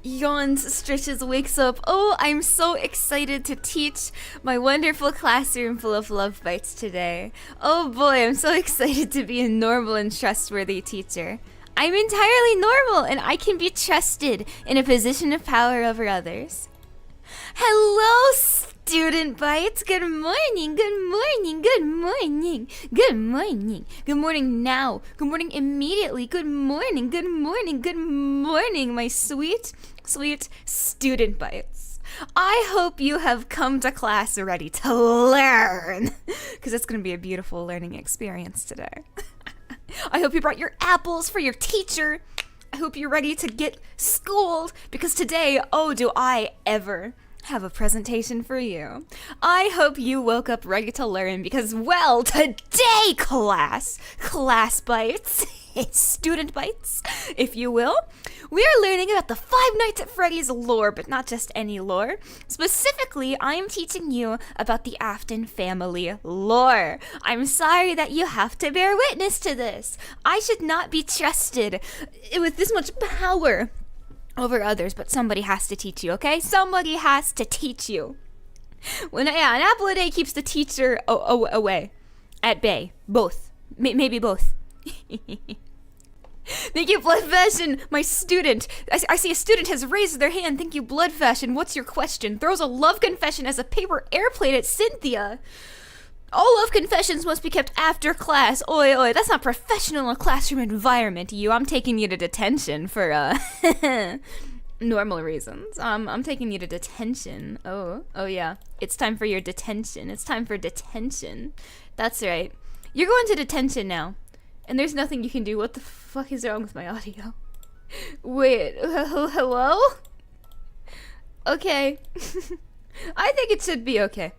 Yawns, stretches, wakes up. Oh, I'm so excited to teach my wonderful classroom full of love bites today. Oh boy, I'm so excited to be a normal and trustworthy teacher. I'm entirely normal and I can be trusted in a position of power over others. Hello, student bites. Good morning, good morning, good morning, good morning. Good morning now. Good morning immediately. Good morning, good morning, good morning, my sweet, sweet student bites. I hope you have come to class ready to learn, because it's going to be a beautiful learning experience today. I hope you brought your apples for your teacher. I hope you're ready to get schooled, because today, oh, do I ever have a presentation for you. I hope you woke up ready to learn because, well, today, class bites, student bites, if you will, we are learning about the Five Nights at Freddy's lore, but not just any lore. Specifically, I am teaching you about the Afton family lore. I'm sorry that you have to bear witness to this. I should not be trusted with this much power over others, but somebody has to teach you, okay? Somebody has to teach you. An apple a day keeps the teacher away. At bay. Both. Maybe both. Thank you, Blood Fashion, my student. I see a student has raised their hand. Thank you, Blood Fashion. What's your question? Throws a love confession as a paper airplane at Sinthya. All love confessions must be kept after class. Oi, oi, that's not professional in a classroom environment, you. I'm taking you to detention for, normal reasons. I'm taking you to detention. Oh yeah. It's time for your detention. It's time for detention. That's right. You're going to detention now. And there's nothing you can do. What the fuck is wrong with my audio? Wait, hello? Okay. I think it should be okay.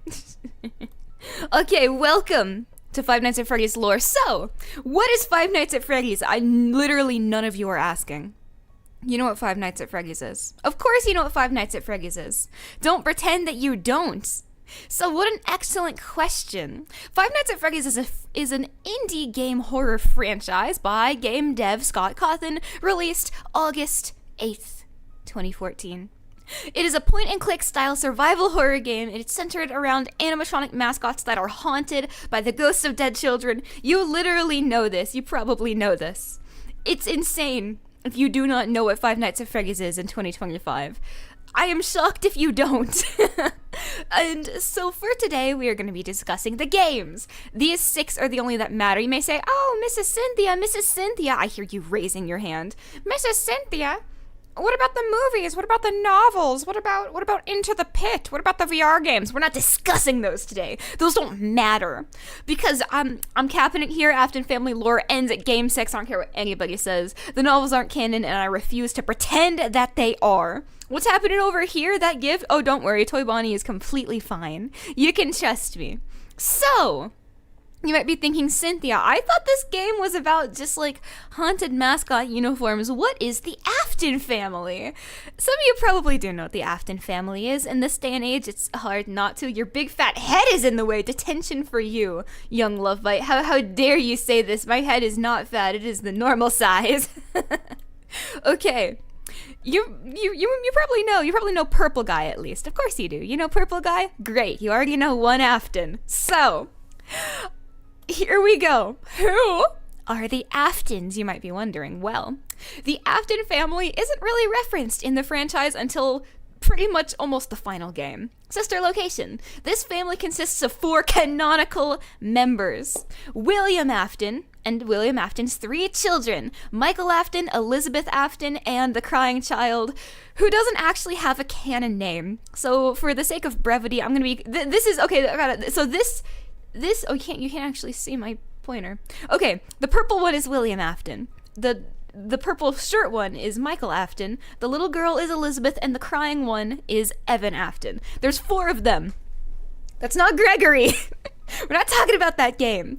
Okay, welcome to Five Nights at Freddy's lore. So, what is Five Nights at Freddy's? Literally none of you are asking. You know what Five Nights at Freddy's is. Of course you know what Five Nights at Freddy's is. Don't pretend that you don't. So what an excellent question. Five Nights at Freddy's is an indie game horror franchise by game dev Scott Cawthon, released August 8th, 2014. It is a point-and-click style survival horror game, and it's centered around animatronic mascots that are haunted by the ghosts of dead children. You literally know this. You probably know this. It's insane if you do not know what Five Nights at Freddy's is in 2025. I am shocked if you don't. And so for today, we are going to be discussing the games. These 6 are the only that matter. You may say, oh, Mrs. Sinthya, I hear you raising your hand. Mrs. Sinthya, what about the movies? What about the novels? What about Into the Pit? What about the VR games? We're not discussing those today. Those don't matter. Because I'm capping it here. Afton family lore ends at game 6. I don't care what anybody says. The novels aren't canon, and I refuse to pretend that they are. What's happening over here? That gift? Oh, don't worry. Toy Bonnie is completely fine. You can trust me. So, you might be thinking, Sinthya, I thought this game was about just like haunted mascot uniforms. What is the Afton family? Some of you probably do know what the Afton family is. In this day and age, it's hard not to. Your big fat head is in the way. Detention for you, young love bite. How dare you say this? My head is not fat. It is the normal size. Okay. You probably know Purple Guy at least. Of course you do. You know Purple Guy? Great. You already know one Afton. So, here we go. Who are the Aftons, you might be wondering? Well, the Afton family isn't really referenced in the franchise until pretty much almost the final game. Sister location. This family consists of 4 canonical members. William Afton and William Afton's 3 children, Michael Afton, Elizabeth Afton, and the crying child, who doesn't actually have a canon name. So for the sake of brevity, I'm gonna be, this is, okay, I got it. So this, oh, you can't actually see my pointer. Okay, the purple one is William Afton. The purple shirt one is Michael Afton, the little girl is Elizabeth, and the crying one is Evan Afton. There's 4 of them. That's not Gregory. We're not talking about that game.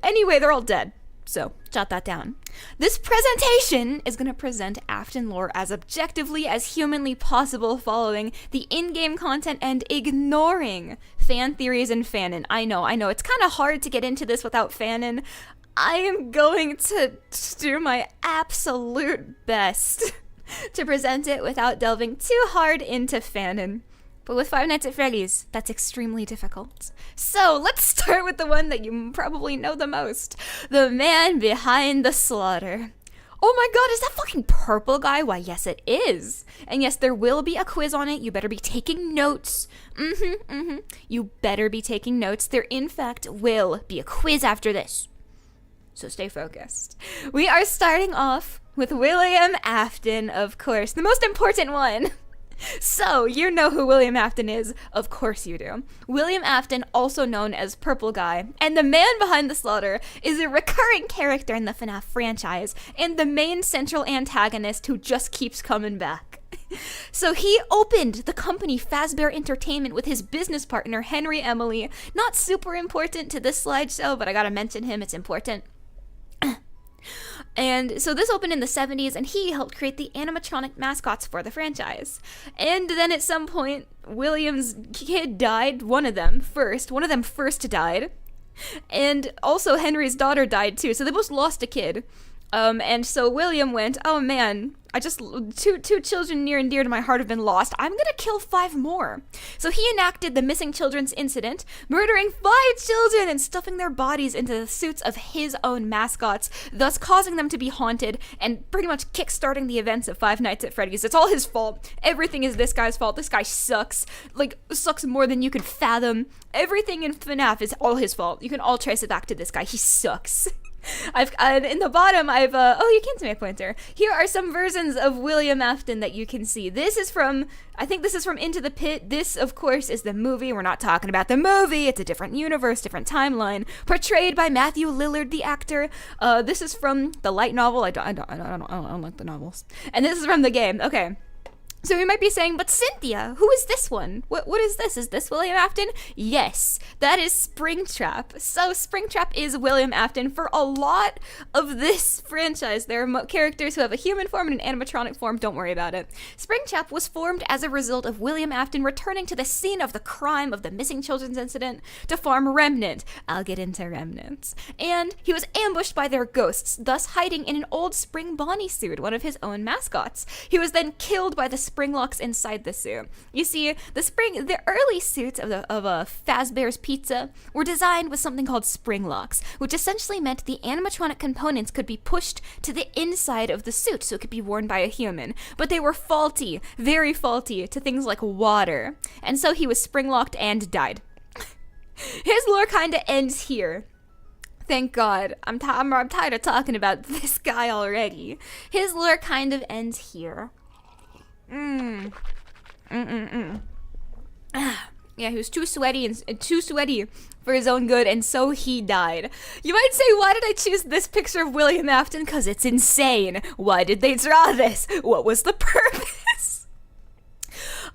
Anyway, they're all dead, so jot that down. This presentation is going to present Afton lore as objectively as humanly possible, following the in-game content and ignoring fan theories and fanon. I know, it's kind of hard to get into this without fanon. I am going to do my absolute best to present it without delving too hard into fanon. But with Five Nights at Freddy's, that's extremely difficult. So let's start with the one that you probably know the most. The man behind the slaughter. Oh my god, is that fucking purple guy? Why, yes it is. And yes, there will be a quiz on it. You better be taking notes. You better be taking notes. There, in fact, will be a quiz after this. So stay focused. We are starting off with William Afton, of course. The most important one. So, you know who William Afton is. Of course you do. William Afton, also known as Purple Guy, and the man behind the slaughter, is a recurring character in the FNAF franchise, and the main central antagonist who just keeps coming back. So he opened the company Fazbear Entertainment with his business partner, Henry Emily. Not super important to this slideshow, but I gotta mention him, it's important. And so this opened in the 70s, and he helped create the animatronic mascots for the franchise. And then at some point, William's kid died, one of them first died. And also Henry's daughter died too, so they both lost a kid. And so William went, oh man, two children near and dear to my heart have been lost. I'm gonna kill 5 more. So he enacted the missing children's incident, murdering 5 children and stuffing their bodies into the suits of his own mascots, thus causing them to be haunted and pretty much kickstarting the events of Five Nights at Freddy's. It's all his fault. Everything is this guy's fault. This guy sucks. Like, sucks more than you could fathom. Everything in FNAF is all his fault. You can all trace it back to this guy. He sucks. In the bottom, oh, you can't see my pointer. Here are some versions of William Afton that you can see. I think this is from Into the Pit. This, of course, is the movie. We're not talking about the movie. It's a different universe, different timeline. Portrayed by Matthew Lillard, the actor. This is from the light novel. I don't like the novels. And this is from the game. Okay. So you might be saying, but Sinthya, who is this one? What is this? Is this William Afton? Yes, that is Springtrap. So Springtrap is William Afton. For a lot of this franchise, there are characters who have a human form and an animatronic form. Don't worry about it. Springtrap was formed as a result of William Afton returning to the scene of the crime of the missing children's incident to farm Remnant. I'll get into Remnants. And he was ambushed by their ghosts, thus hiding in an old Spring Bonnie suit, one of his own mascots. He was then killed by the spring locks inside the suit. You see, the early suits of Fazbear's Pizza were designed with something called spring locks, which essentially meant the animatronic components could be pushed to the inside of the suit so it could be worn by a human. But they were faulty, very faulty, to things like water. And so he was spring locked and died. His lore kinda ends here. Thank God. I'm tired of talking about this guy already. His lore kind of ends here. Yeah, he was too sweaty for his own good, and so he died. You might say, why did I choose this picture of William Afton? Because it's insane. Why did they draw this? What was the purpose?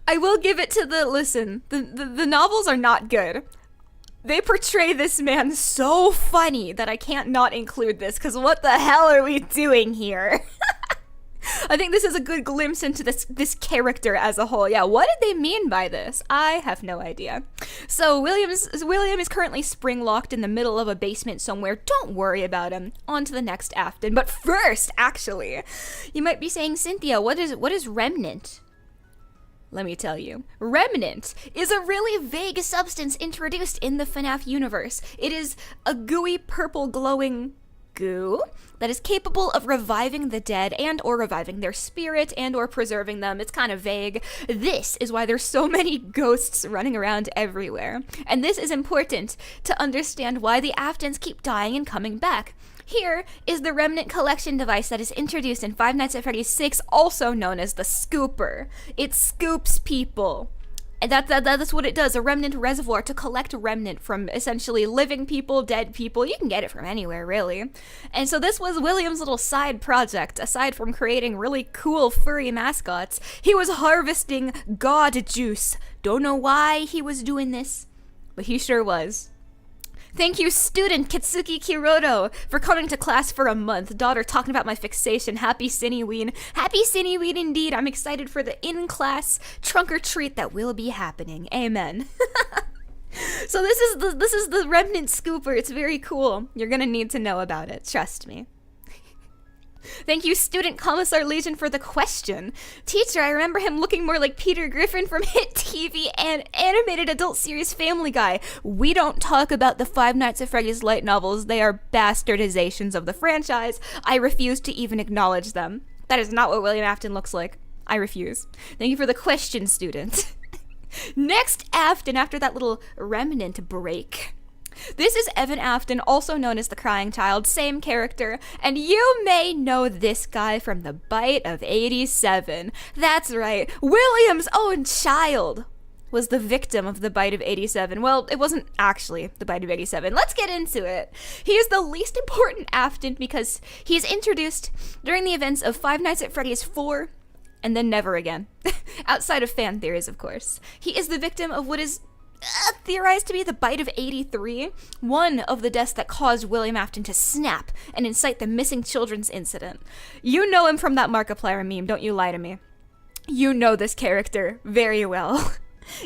I will give it to the novels are not good. They portray this man so funny that I can't not include this, because what the hell are we doing here? I think this is a good glimpse into this character as a whole. Yeah, what did they mean by this? I have no idea. So William is currently spring locked in the middle of a basement somewhere. Don't worry about him. On to the next Afton. But first, actually, you might be saying, Sinthya, what is Remnant? Let me tell you. Remnant is a really vague substance introduced in the FNAF universe. It is a gooey purple glowing goo that is capable of reviving the dead and or reviving their spirit and or preserving them. It's kind of vague. This is why there's so many ghosts running around everywhere. And this is important to understand why the Aftons keep dying and coming back. Here is the Remnant collection device that is introduced in Five Nights at Freddy's 6, also known as the Scooper. It scoops people. And that's what it does, a remnant reservoir to collect remnant from essentially living people, dead people. You can get it from anywhere, really. And so this was William's little side project. Aside from creating really cool furry mascots, he was harvesting god juice. Don't know why he was doing this, but he sure was. Thank you, student Kitsuki Kiroto, for coming to class for a month. Daughter talking about my fixation. Happy Cineween. Happy Cineween indeed. I'm excited for the in-class trunk or treat that will be happening. Amen. So this is the remnant scooper. It's very cool. You're gonna need to know about it. Trust me. Thank you, Student Commissar Legion, for the question. Teacher, I remember him looking more like Peter Griffin from hit TV and animated adult series Family Guy. We don't talk about the Five Nights at Freddy's light novels. They are bastardizations of the franchise. I refuse to even acknowledge them. That is not what William Afton looks like. I refuse. Thank you for the question, student. Next Afton, after that little remnant break. This is Evan Afton, also known as the Crying Child, same character, and you may know this guy from the Bite of 87. That's right, William's own child was the victim of the Bite of 87. Well, it wasn't actually the Bite of 87. Let's get into it. He is the least important Afton because he's introduced during the events of Five Nights at Freddy's 4, and then never again. Outside of fan theories, of course. He is the victim of what is theorized to be the Bite of 83, one of the deaths that caused William Afton to snap and incite the missing children's incident. You know him from that Markiplier meme, don't you lie to me. You know this character very well.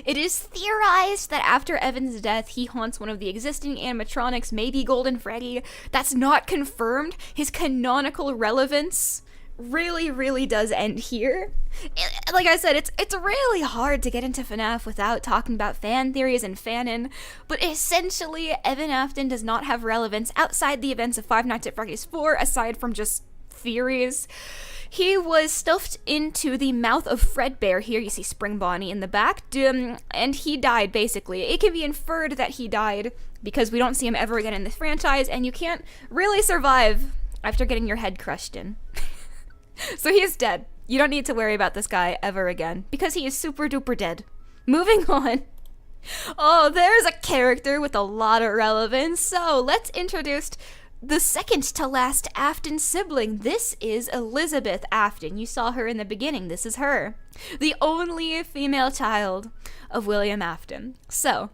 It is theorized that after Evan's death, he haunts one of the existing animatronics, maybe Golden Freddy. That's not confirmed. His canonical relevance really does end here. Like I said, it's really hard to get into FNAF without talking about fan theories and fanon, but essentially, Evan Afton does not have relevance outside the events of Five Nights at Freddy's 4, aside from just theories. He was stuffed into the mouth of Fredbear. Here you see Spring Bonnie in the back, and he died, basically. It can be inferred that he died because we don't see him ever again in this franchise, and you can't really survive after getting your head crushed in. So he is dead. You don't need to worry about this guy ever again, because he is super duper dead. Moving on. Oh, there's a character with a lot of relevance. So let's introduce the second to last Afton sibling. This is Elizabeth Afton. You saw her in the beginning. This is her. The only female child of William Afton. So,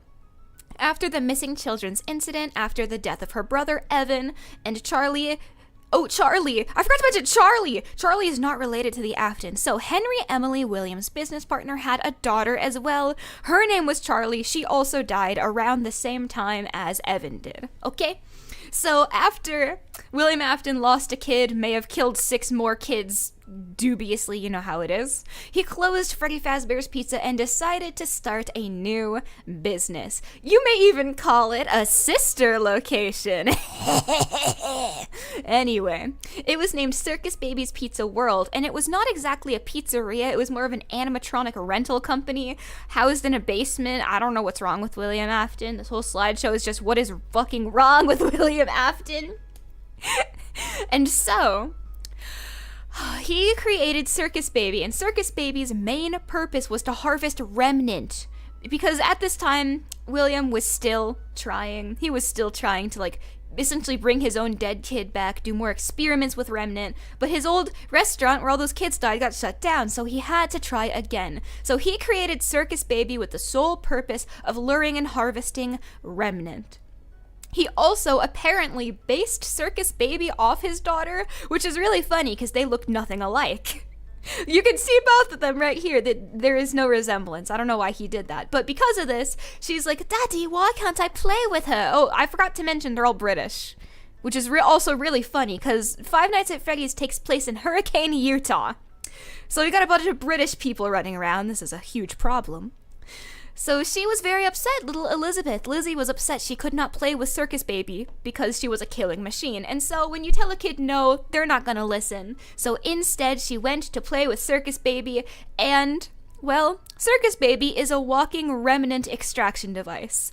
after the missing children's incident, after the death of her brother Evan and Charlie... Oh, Charlie! I forgot to mention Charlie! Charlie is not related to the Aftons. So Henry Emily Williams' business partner had a daughter as well. Her name was Charlie. She also died around the same time as Evan did. Okay? So after William Afton lost a kid, may have killed 6 more kids, dubiously, you know how it is, he closed Freddy Fazbear's Pizza and decided to start a new business. You may even call it a sister location. Anyway, it was named Circus Baby's Pizza World, and it was not exactly a pizzeria. It was more of an animatronic rental company housed in a basement. I don't know what's wrong with William Afton. This whole slideshow is just what is fucking wrong with William Afton. And so, he created Circus Baby, and Circus Baby's main purpose was to harvest remnant. Because at this time, William was still trying. He was still trying to, essentially bring his own dead kid back, do more experiments with remnant, but his old restaurant where all those kids died got shut down, so he had to try again. So he created Circus Baby with the sole purpose of luring and harvesting remnant. He also apparently based Circus Baby off his daughter, which is really funny because they look nothing alike. You can see both of them right here, that there is no resemblance. I don't know why he did that. But because of this, she's like, Daddy, why can't I play with her? Oh, I forgot to mention they're all British. Which is also really funny, because Five Nights at Freddy's takes place in Hurricane, Utah. So we got a bunch of British people running around. This is a huge problem. So she was very upset, little Elizabeth. Lizzie was upset she could not play with Circus Baby because she was a killing machine. And so when you tell a kid no, they're not gonna listen. So instead, she went to play with Circus Baby and, well, Circus Baby is a walking remnant extraction device.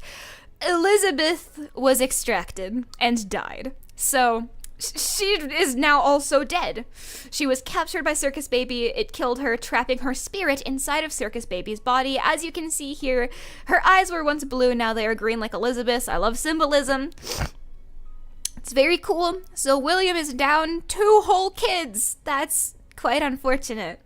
Elizabeth was extracted and died. So she is now also dead. She was captured by Circus Baby. It killed her, trapping her spirit inside of Circus Baby's body. As you can see here, her eyes were once blue, now they are green like Elizabeth's. I love symbolism. It's very cool. So William is down 2 whole kids. That's quite unfortunate.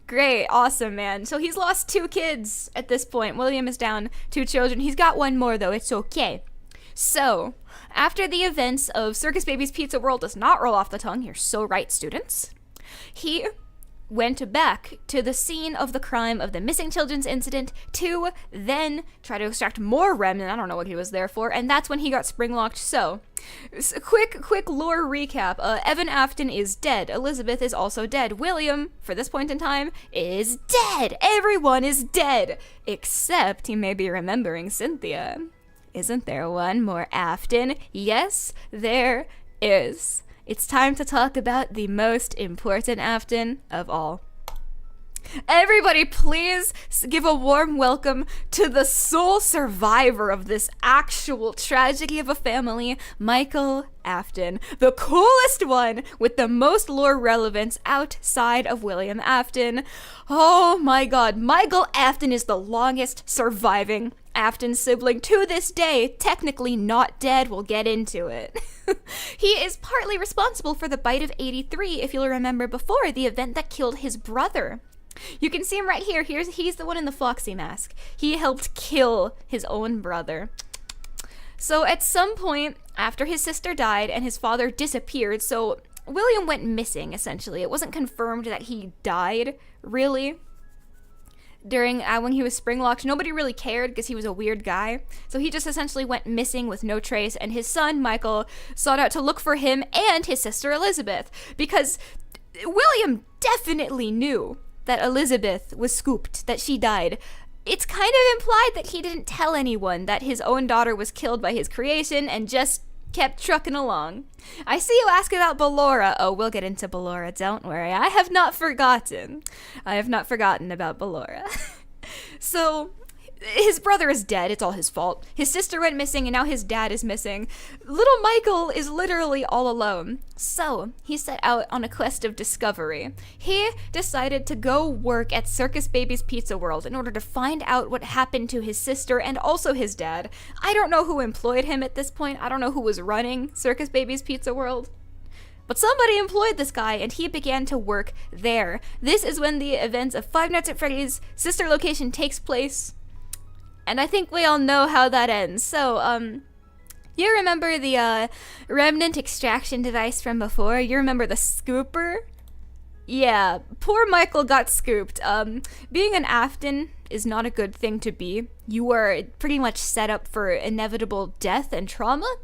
Great, awesome, man. So he's lost 2 kids at this point. William is down 2 children. He's got 1 more, though. It's okay. So, after the events of Circus Baby's Pizza World does not roll off the tongue, you're so right, students, he went back to the scene of the crime of the missing children's incident to then try to extract more remnant. I don't know what he was there for, and that's when he got spring-locked. So, quick lore recap. Evan Afton is dead. Elizabeth is also dead. William, for this point in time, is dead. Everyone is dead, except he may be remembering Sinthya. Isn't there one more Afton? Yes, there is. It's time to talk about the most important Afton of all. Everybody, please give a warm welcome to the sole survivor of this actual tragedy of a family, Michael Afton, the coolest one with the most lore relevance outside of William Afton. Oh my god, Michael Afton is the longest surviving Afton sibling to this day, technically not dead. We'll get into it. He is partly responsible for the bite of 83, if you'll remember before, the event that killed his brother. You can see him right here. He's the one in the Foxy mask. He helped kill his own brother. So at some point, after his sister died and his father disappeared, so William went missing, essentially. It wasn't confirmed that he died, really. During when he was spring-locked, nobody really cared because he was a weird guy. So he just essentially went missing with no trace, and his son, Michael, sought out to look for him and his sister, Elizabeth, because William definitely knew that Elizabeth was scooped, that she died. It's kind of implied that he didn't tell anyone that his own daughter was killed by his creation and just kept trucking along. I see you ask about Ballora. Oh, we'll get into Ballora, don't worry. I have not forgotten. I have not forgotten about Ballora. So, his brother is dead. It's all his fault. His sister went missing, and now his dad is missing. Little Michael is literally all alone. So, he set out on a quest of discovery. He decided to go work at Circus Baby's Pizza World in order to find out what happened to his sister and also his dad. I don't know who employed him at this point. I don't know who was running Circus Baby's Pizza World. But somebody employed this guy, and he began to work there. This is when the events of Five Nights at Freddy's sister location takes place. And I think we all know how that ends. So, you remember the remnant extraction device from before? You remember the scooper? Yeah, poor Michael got scooped. Being an Afton is not a good thing to be. You are pretty much set up for inevitable death and trauma.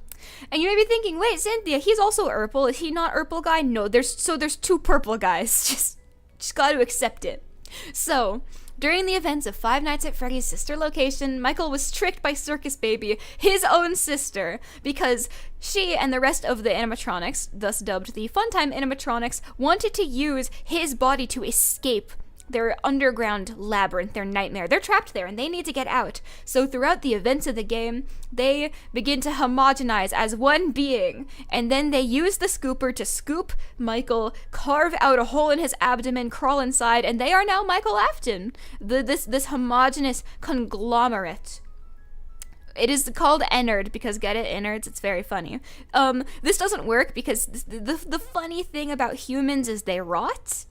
And you may be thinking, wait, Sinthya, he's also Urple. Is he not Urple guy? No, there's two purple guys. Just gotta accept it. So, during the events of Five Nights at Freddy's sister location, Michael was tricked by Circus Baby, his own sister, because she and the rest of the animatronics, thus dubbed the Funtime animatronics, wanted to use his body to escape their underground labyrinth, their nightmare. They're trapped there and they need to get out. So throughout the events of the game, they begin to homogenize as one being, and then they use the scooper to scoop Michael, carve out a hole in his abdomen, crawl inside, and they are now Michael Afton, this homogenous conglomerate. It is called Ennard because, get it, innards, it's very funny. This doesn't work because the funny thing about humans is they rot.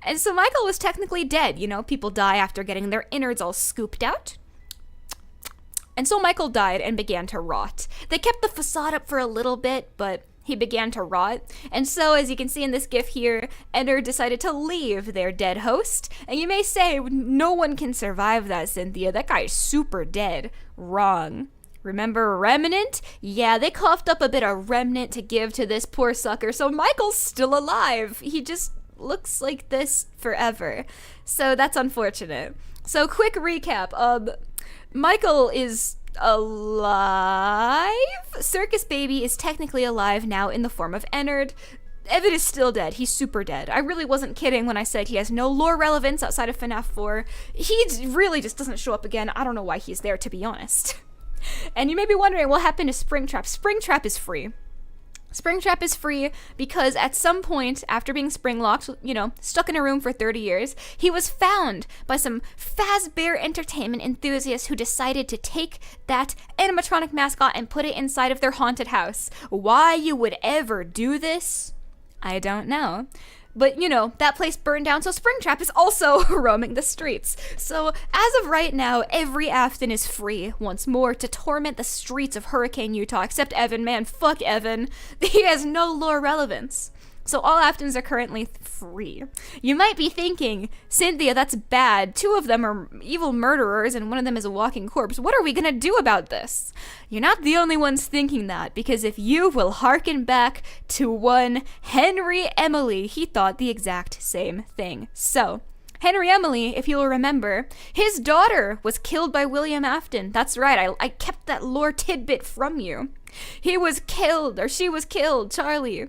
And so Michael was technically dead. You know, people die after getting their innards all scooped out. And so Michael died and began to rot. They kept the facade up for a little bit, but he began to rot. And so, as you can see in this gif here, Ennard decided to leave their dead host. And you may say, no one can survive that, Sinthya. That guy is super dead. Wrong. Remember Remnant? Yeah, they coughed up a bit of Remnant to give to this poor sucker, so Michael's still alive. He just looks like this forever. So that's unfortunate. So quick recap. Michael is alive. Circus Baby is technically alive now in the form of Ennard. Evan is still dead. He's super dead. I really wasn't kidding when I said he has no lore relevance outside of FNAF 4. He really just doesn't show up again. I don't know why he's there, to be honest. And you may be wondering what happened to Springtrap. Springtrap is free. Springtrap is free because at some point, after being spring-locked, you know, stuck in a room for 30 years, he was found by some Fazbear Entertainment enthusiasts who decided to take that animatronic mascot and put it inside of their haunted house. Why you would ever do this, I don't know. But, you know, that place burned down, so Springtrap is also roaming the streets. So, as of right now, every Afton is free, once more, to torment the streets of Hurricane, Utah, except Evan. Man, fuck Evan. He has no lore relevance. So all Aftons are currently free. You might be thinking, Sinthya, that's bad. 2 of them are evil murderers and one of them is a walking corpse. What are we gonna do about this? You're not the only ones thinking that, because if you will hearken back to one Henry Emily, he thought the exact same thing. So, Henry Emily, if you'll remember, his daughter was killed by William Afton. That's right, I kept that lore tidbit from you. He was killed, or she was killed, Charlie,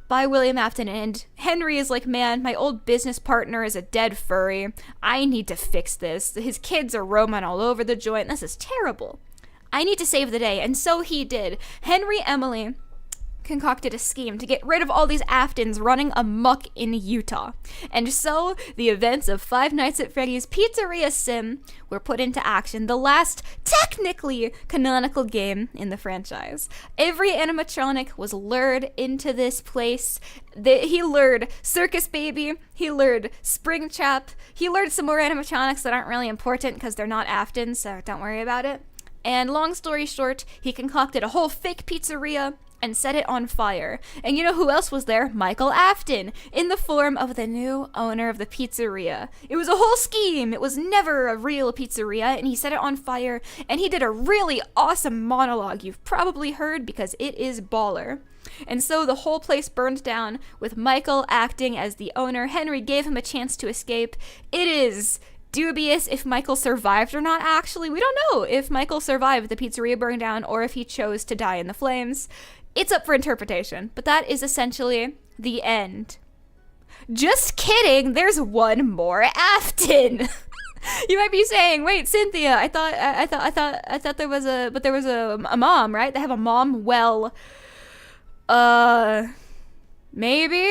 by William Afton, and Henry is like, man, my old business partner is a dead furry. I need to fix this. His kids are roaming all over the joint. This is terrible. I need to save the day, and so he did. Henry Emily concocted a scheme to get rid of all these Aftons running amok in Utah. And so, the events of Five Nights at Freddy's Pizzeria Sim were put into action, the last technically canonical game in the franchise. Every animatronic was lured into this place. He lured Circus Baby, he lured Springtrap, he lured some more animatronics that aren't really important because they're not Aftons, so don't worry about it. And long story short, he concocted a whole fake pizzeria and set it on fire. And you know who else was there? Michael Afton, in the form of the new owner of the pizzeria. It was a whole scheme. It was never a real pizzeria, and he set it on fire, and he did a really awesome monologue you've probably heard because it is baller. And so the whole place burned down with Michael acting as the owner. Henry gave him a chance to escape. It is dubious if Michael survived or not, actually. We don't know if Michael survived the pizzeria burning down or if he chose to die in the flames. It's up for interpretation, but that is essentially the end. Just kidding, there's one more Afton. You might be saying, wait, Sinthya, I thought there was a mom, right? They have a mom. Well, maybe.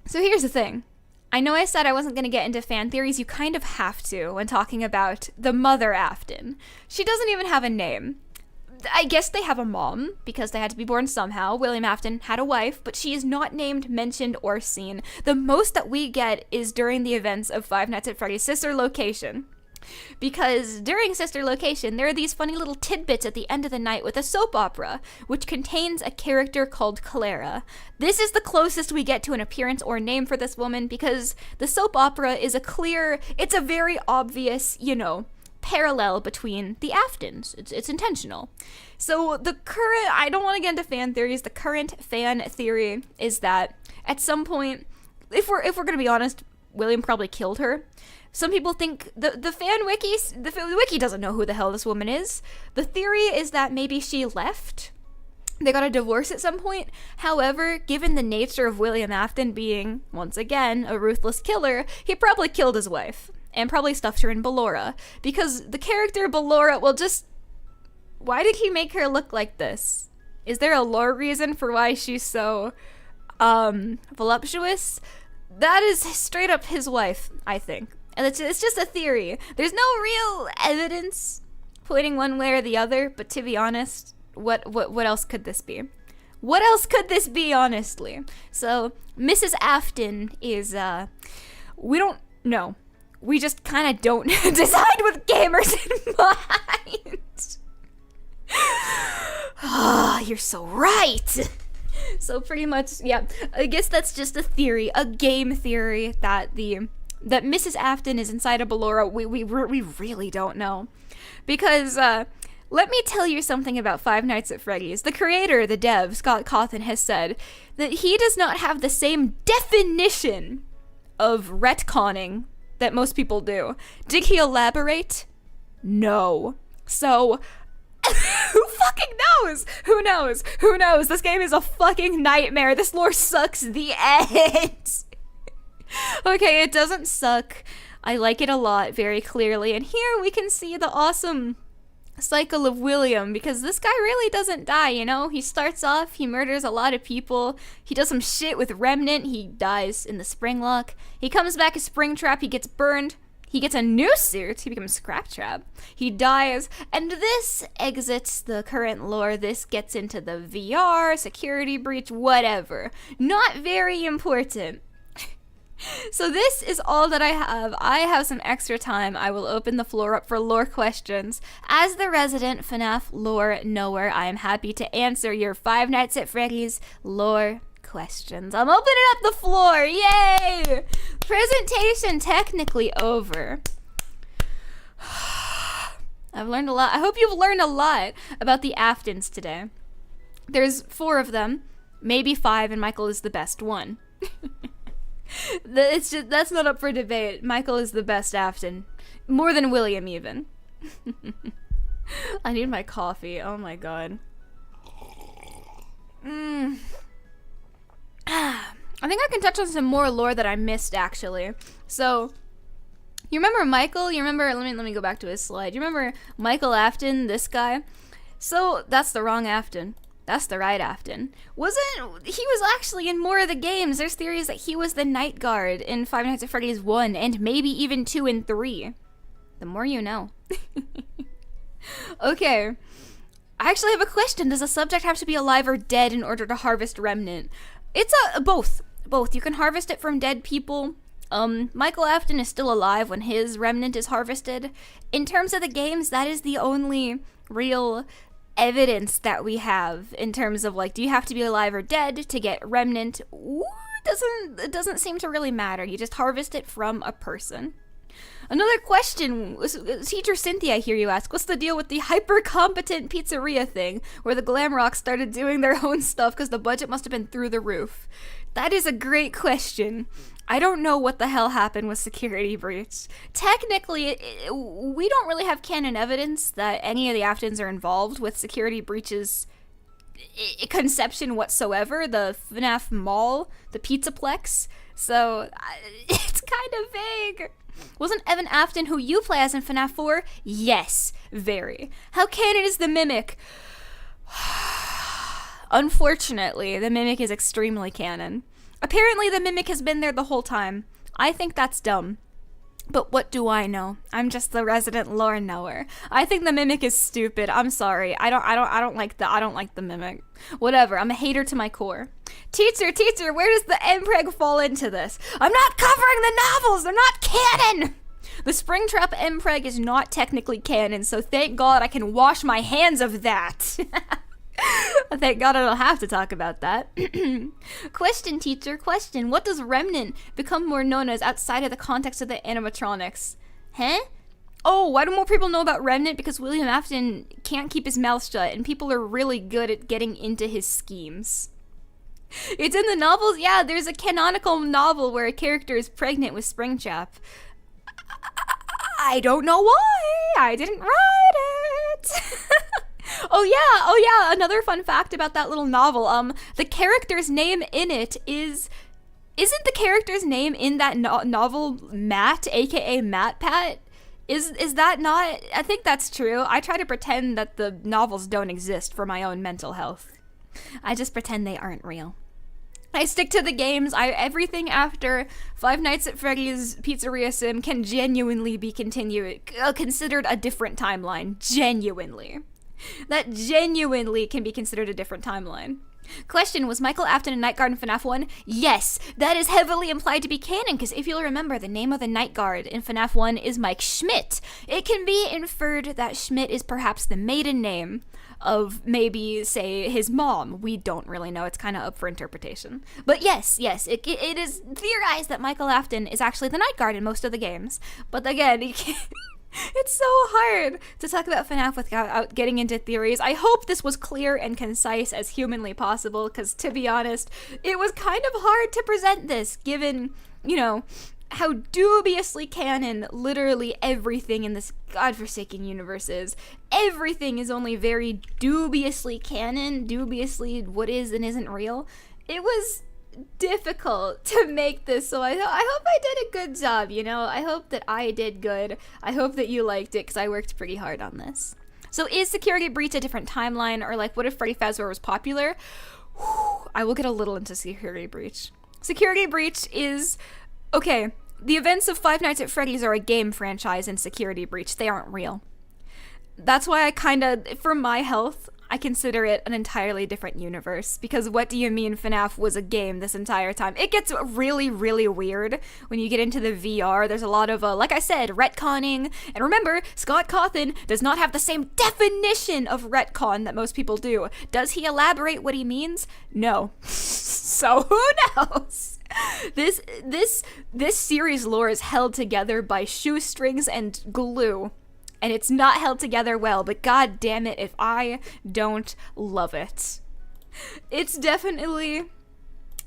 So here's the thing. I know I said I wasn't going to get into fan theories. You kind of have to when talking about the mother Afton. She doesn't even have a name. I guess they have a mom, because they had to be born somehow. William Afton had a wife, but she is not named, mentioned, or seen. The most that we get is during the events of Five Nights at Freddy's Sister Location. Because during Sister Location, there are these funny little tidbits at the end of the night with a soap opera, which contains a character called Clara. This is the closest we get to an appearance or name for this woman, because the soap opera is it's a very obvious, parallel between the Aftons. It's intentional. So I don't want to get into fan theories. The current fan theory is that at some point, if we're going to be honest, William probably killed her. Some people think the wiki doesn't know who the hell this woman is. The theory is that maybe she left. They got a divorce at some point. However, given the nature of William Afton being, once again, a ruthless killer, he probably killed his wife. And probably stuffed her in Ballora. Because the character Ballora, why did he make her look like this? Is there a lore reason for why she's so, voluptuous? That is straight up his wife, I think. And it's just a theory. There's no real evidence pointing one way or the other, but to be honest, what else could this be? What else could this be, honestly? So, Mrs. Afton is, we don't know. We just kind of don't decide with gamers in mind. Ah, you're so right. So pretty much, yeah, I guess that's just a theory, a game theory that Mrs. Afton is inside of Ballora. We really don't know. Because, let me tell you something about Five Nights at Freddy's. The creator, the dev, Scott Cawthon, has said that he does not have the same definition of retconning that most people do. Did he elaborate? No. So, who fucking knows? Who knows? Who knows? This game is a fucking nightmare. This lore sucks. The end. Okay, it doesn't suck. I like it a lot, very clearly. And here we can see the awesome cycle of William, because this guy really doesn't die, He starts off, he murders a lot of people, he does some shit with Remnant, he dies in the Springlock, he comes back as Springtrap, he gets burned, he gets a new suit, he becomes Scraptrap, he dies, and this exits the current lore. This gets into the VR, security breach, whatever. Not very important. So this is all that I have. I have some extra time. I will open the floor up for lore questions. As the resident FNAF lore knower, I am happy to answer your Five Nights at Freddy's lore questions. I'm opening up the floor. Yay! Presentation technically over. I've learned a lot. I hope you've learned a lot about the Aftons today. There's 4 of them, maybe 5, and Michael is the best one. That's not up for debate. Michael is the best Afton. More than William, even. I need my coffee. Oh my god. I think I can touch on some more lore that I missed, actually. So, you remember Michael? You remember, let me go back to his slide. You remember Michael Afton, this guy? So, that's the wrong Afton. That's the right Afton. He was actually in more of the games. There's theories that he was the Night Guard in Five Nights at Freddy's 1, and maybe even 2 and 3. The more you know. Okay. I actually have a question. Does a subject have to be alive or dead in order to harvest remnant? It's both. Both. You can harvest it from dead people. Michael Afton is still alive when his remnant is harvested. In terms of the games, that is the only real evidence that we have in terms of, like, do you have to be alive or dead to get remnant? It doesn't seem to really matter. You just harvest it from a person. Another question, Teacher Sinthya, I hear you ask, what's the deal with the hyper-competent pizzeria thing, where the Glamrocks started doing their own stuff because the budget must have been through the roof? That is a great question. I don't know what the hell happened with Security Breach. Technically, we don't really have canon evidence that any of the Aftons are involved with Security Breach's conception whatsoever. The FNAF mall, the Pizzaplex. So, it's kind of vague. Wasn't Evan Afton who you play as in FNAF 4? Yes, very. How canon is the Mimic? Unfortunately, the Mimic is extremely canon. Apparently the Mimic has been there the whole time. I think that's dumb. But what do I know? I'm just the resident lore knower. I think the Mimic is stupid. I'm sorry. I don't like the Mimic. Whatever. I'm a hater to my core. Teacher, where does the Mpreg fall into this? I'm not covering the novels. They're not canon. The Springtrap Mpreg is not technically canon, so thank God I can wash my hands of that. Thank God I don't have to talk about that. Question, teacher, question. What does Remnant become more known as outside of the context of the animatronics? Huh? Oh, why do more people know about Remnant? Because William Afton can't keep his mouth shut, and people are really good at getting into his schemes. It's in the novels? Yeah, there's a canonical novel where a character is pregnant with Springtrap. I don't know why. I didn't write it. Oh yeah, another fun fact about that little novel, the character's name in it isn't the character's name in that novel Matt, aka Matt Pat? Is that not? I think that's true. I try to pretend that the novels don't exist for my own mental health. I just pretend they aren't real. I stick to the games. Everything after Five Nights at Freddy's Pizzeria Sim can genuinely be considered a different timeline. Genuinely. That genuinely can be considered a different timeline. Question, was Michael Afton a Night Guard in FNAF 1? Yes, that is heavily implied to be canon, because if you'll remember, the name of the Night Guard in FNAF 1 is Mike Schmidt. It can be inferred that Schmidt is perhaps the maiden name of maybe, say, his mom. We don't really know. It's kind of up for interpretation. But yes, it is theorized that Michael Afton is actually the Night Guard in most of the games. But again, you can't... It's so hard to talk about FNAF without getting into theories. I hope this was clear and concise as humanly possible, because to be honest, it was kind of hard to present this, given, you know, how dubiously canon literally everything in this godforsaken universe is. Everything is only very dubiously canon, dubiously what is and isn't real. It was difficult to make this, so I hope I did a good job, you know? I hope that I did good. I hope that you liked it, because I worked pretty hard on this. So is Security Breach a different timeline, or like, what if Freddy Fazbear was popular? I will get a little into Security Breach. Security Breach is... Okay, the events of Five Nights at Freddy's are a game franchise in Security Breach. They aren't real. That's why I for my health, I consider it an entirely different universe, because what do you mean FNAF was a game this entire time? It gets really, really weird when you get into the VR. There's a lot of, like I said, retconning. And remember, Scott Cawthon does not have the same definition of retcon that most people do. Does he elaborate what he means? No. So who knows? This series lore is held together by shoestrings and glue. And it's not held together well, but god damn it if I don't love it. It's definitely,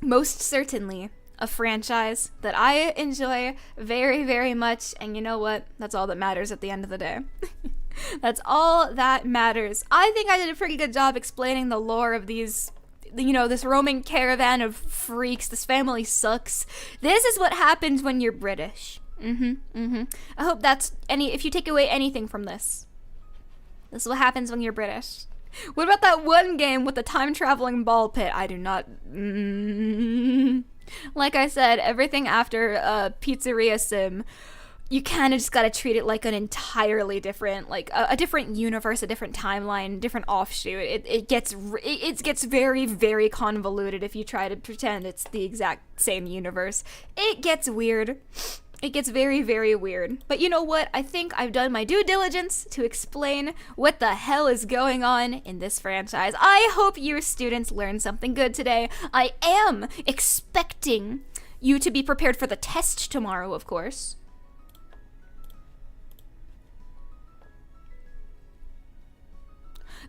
most certainly, a franchise that I enjoy very, very much, and you know what? That's all that matters at the end of the day. That's all that matters. I think I did a pretty good job explaining the lore of these, you know, this roaming caravan of freaks. This family sucks. This is what happens when you're British. I hope that's if you take away anything from this is what happens when you're British. What about that one game with the time-traveling ball pit? I do not... Like I said, everything after Pizzeria Sim, you kind of just gotta treat it like an entirely different, like a different universe, a different timeline, different offshoot. It gets very, very convoluted if you try to pretend it's the exact same universe. It gets weird. It gets very, very weird. But you know what? I think I've done my due diligence to explain what the hell is going on in this franchise. I hope you students learned something good today. I am expecting you to be prepared for the test tomorrow, of course.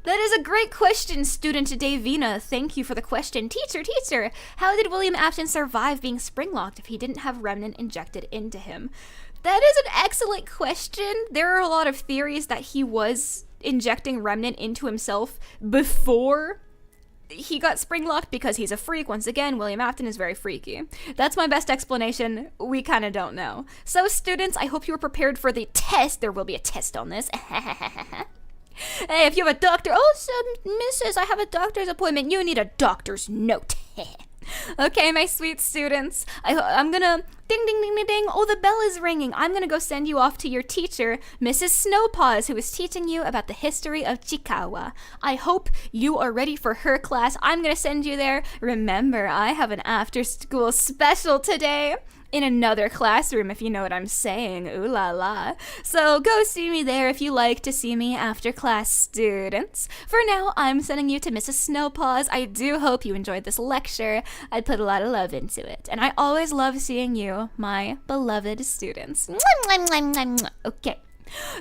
That is a great question, student Davina. Thank you for the question. Teacher, how did William Afton survive being spring-locked if he didn't have Remnant injected into him? That is an excellent question. There are a lot of theories that he was injecting Remnant into himself before he got spring-locked because he's a freak. Once again, William Afton is very freaky. That's my best explanation. We kind of don't know. So, students, I hope you were prepared for the test. There will be a test on this. Hey, if you have a doctor, Mrs., I have a doctor's appointment. You need a doctor's note. Okay, my sweet students, I'm gonna, ding, ding, ding, ding, ding. Oh, the bell is ringing. I'm gonna go send you off to your teacher, Mrs. Snowpaws, who is teaching you about the history of Chikawa. I hope you are ready for her class. I'm gonna send you there. Remember, I have an after-school special today. In another classroom, if you know what I'm saying. Ooh la la. So go see me there if you like to see me after class, students. For now, I'm sending you to Mrs. Snowpaws. I do hope you enjoyed this lecture. I put a lot of love into it. And I always love seeing you, my beloved students. Okay.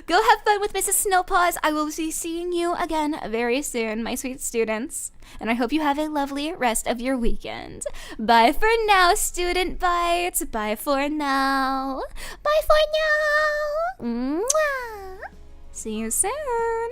Go have fun with Mrs. Snowpaws. I will be seeing you again very soon, my sweet students. And I hope you have a lovely rest of your weekend. Bye for now, student bites. Bye for now. Bye for now. Mwah. See you soon.